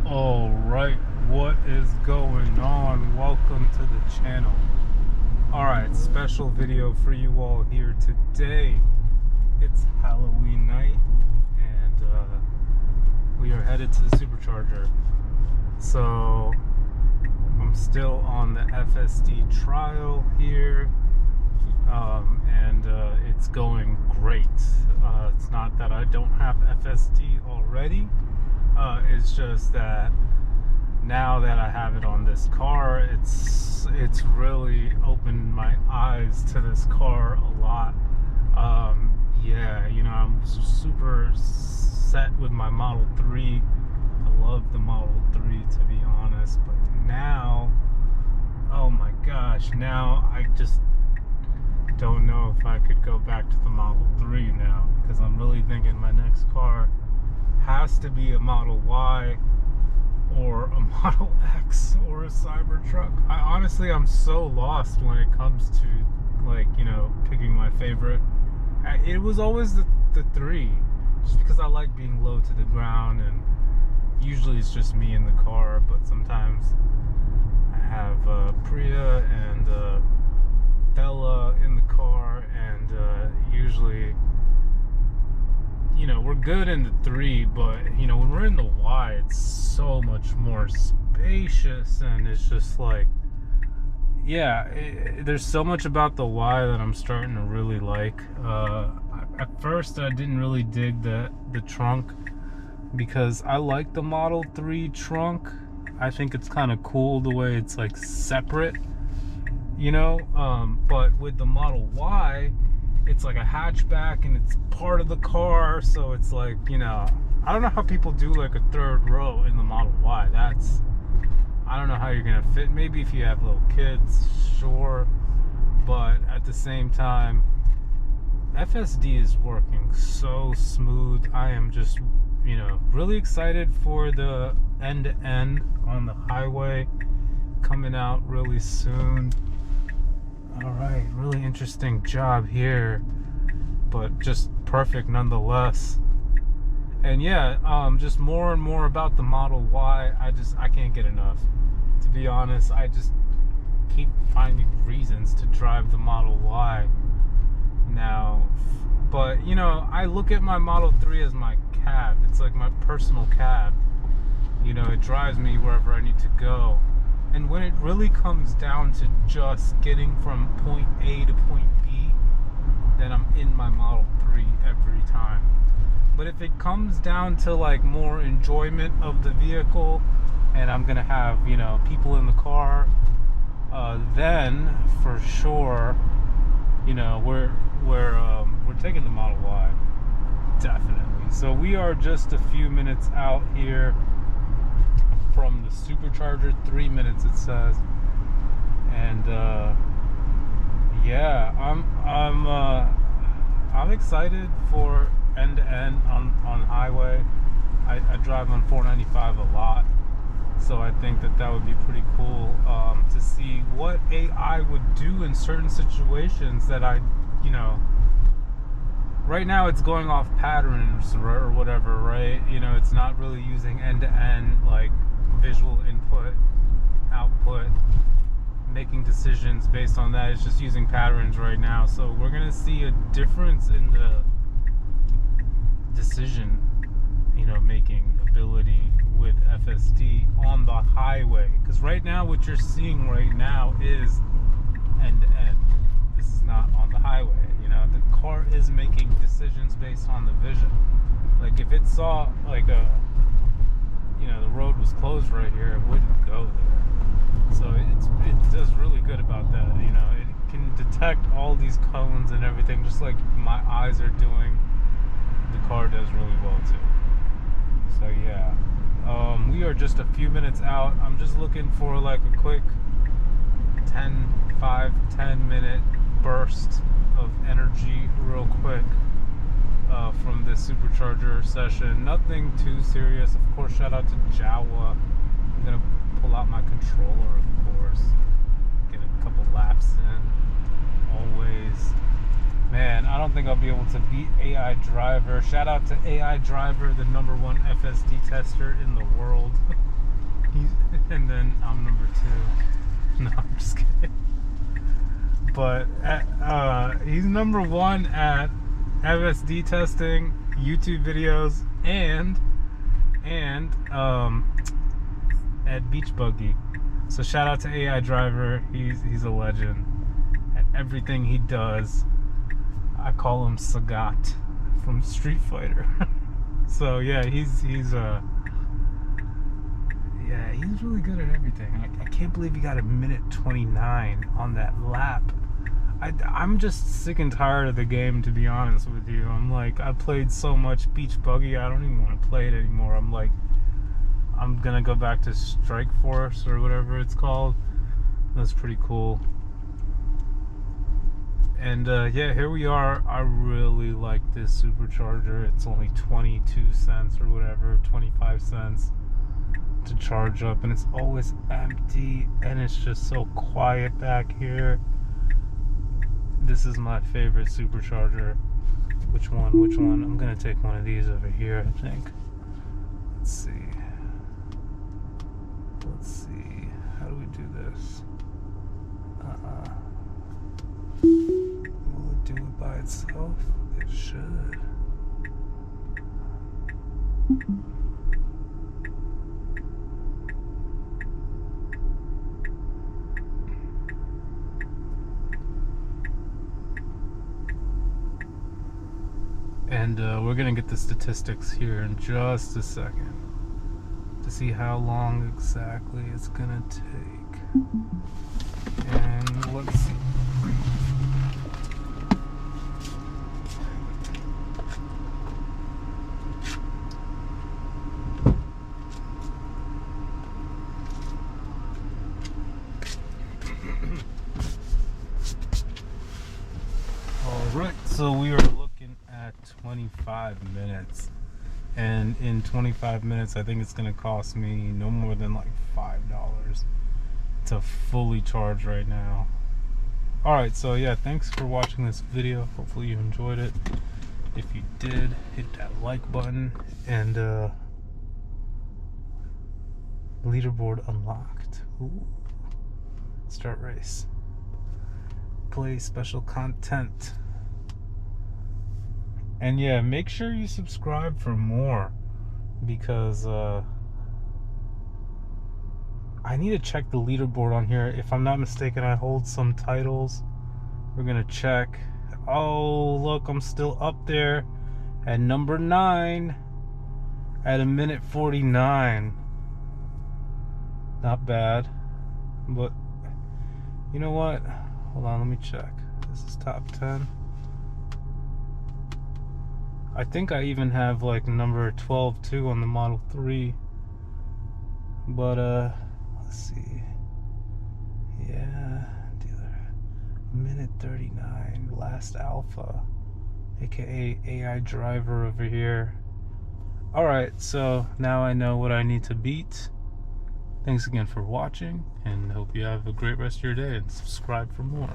Alright, what is going on? Welcome to the channel. Alright, special video for you all here today. It's Halloween night and we are headed to the Supercharger. So I'm still on the FSD trial here and it's going great. It's not that I don't have FSD already. It's just that now that I have it on this car, it's really opened my eyes to this car a lot. Yeah, you know, I'm super set with my Model 3. I love the Model 3, to be honest, but now, oh my gosh, now I just don't know if I could go back to the Model 3 now, because I'm really thinking my next car has to be a Model Y or a Model X or a Cybertruck. I'm so lost when it comes to, like, you know, picking my favorite. It was always the 3, just because I like being low to the ground, and usually it's just me in the car, but sometimes I have Priya and Bella in the car, and usually, you know, we're good in the 3, but, you know, when we're in the Y, it's so much more spacious, and it's just like, yeah, there's so much about the Y that I'm starting to really like. At first, I didn't really dig the trunk, because I like the Model 3 trunk. I think it's kind of cool the way it's, like, separate, you know, but with the Model Y, it's like a hatchback and it's part of the car, so it's like, you know, I don't know how people do like a third row in the Model Y. I don't know how you're gonna fit. Maybe if you have little kids, sure, but at the same time, FSD is working so smooth. I am just, you know, really excited for the end-to-end on the highway coming out really soon. Alright, really interesting job here, but just perfect nonetheless. And yeah, just more and more about the Model Y. I can't get enough. To be honest, I just keep finding reasons to drive the Model Y now. But, you know, I look at my Model 3 as my cab. It's like my personal cab. You know, it drives me wherever I need to go. And when it really comes down to just getting from point A to point B, then I'm in my Model 3 every time. But if it comes down to like more enjoyment of the vehicle, and I'm gonna have, you know, people in the car, then for sure, you know, we're taking the Model Y, definitely. So we are just a few minutes out here from the Supercharger, 3 minutes it says, and yeah, I'm excited for end to end on highway. I drive on 495 a lot, so I think that would be pretty cool to see what AI would do in certain situations that you know, right now it's going off patterns or whatever, right? You know, it's not really using end to end, like, visual input, output, making decisions based on that. It's just using patterns right now. So we're gonna see a difference in the decision, you know, making ability with FSD on the highway. Because right now, what you're seeing right now is end to end. This is not on the highway. You know, the car is making decisions based on the vision. Like, if it saw like you know, the road was closed right here, it wouldn't go there. So it does really good about that. You know, it can detect all these cones and everything, just like my eyes are doing. The car does really well too. So yeah, we are just a few minutes out. I'm just looking for like a quick 5-10 minute burst of energy real quick from this Supercharger session. Nothing too serious. Of course, shout out to Jawa. I'm gonna pull out my controller, of course, get a couple laps in. Always, man, I don't think I'll be able to beat AI Driver. Shout out to AI Driver, the #1 FSD tester in the world. And then I'm number 2. No, I'm just kidding. But he's number 1 at FSD testing, YouTube videos, and at Beach Buggy. So shout out to AI Driver. He's a legend at everything he does. I call him Sagat from Street Fighter. So yeah, he's really good at everything. I can't believe he got a minute 29 on that lap. I'm just sick and tired of the game, to be honest with you. I'm like, I played so much Beach Buggy, I don't even want to play it anymore. I'm like, I'm gonna go back to Strike Force or whatever it's called. That's pretty cool. And yeah, here we are. I really like this supercharger. It's only 22 cents or whatever, 25 cents to charge up, and it's always empty, and it's just so quiet back here. This is my favorite supercharger. Which one? I'm gonna take one of these over here, I think. Let's see. How do we do this? Will it do it by itself? It should. And we're gonna get the statistics here in just a second to see how long exactly it's gonna take. And let's see. Alright, so we are looking at 25 minutes. And in 25 minutes, I think it's going to cost me no more than like $5 to fully charge right now. Alright, so yeah, thanks for watching this video. Hopefully you enjoyed it. If you did, hit that like button. And leaderboard unlocked. Ooh. Start race. Play special content. And yeah, make sure you subscribe for more, because I need to check the leaderboard on here. If I'm not mistaken, I hold some titles. We're gonna check. Oh, look, I'm still up there at number 9 at 1:49. Not bad, but you know what? Hold on, let me check. This is top 10. I think I even have like number 12 too on the Model 3. But let's see. Yeah, dealer. 1:39. Last Alpha, aka AI Driver over here. Alright, so now I know what I need to beat. Thanks again for watching, and hope you have a great rest of your day, and subscribe for more.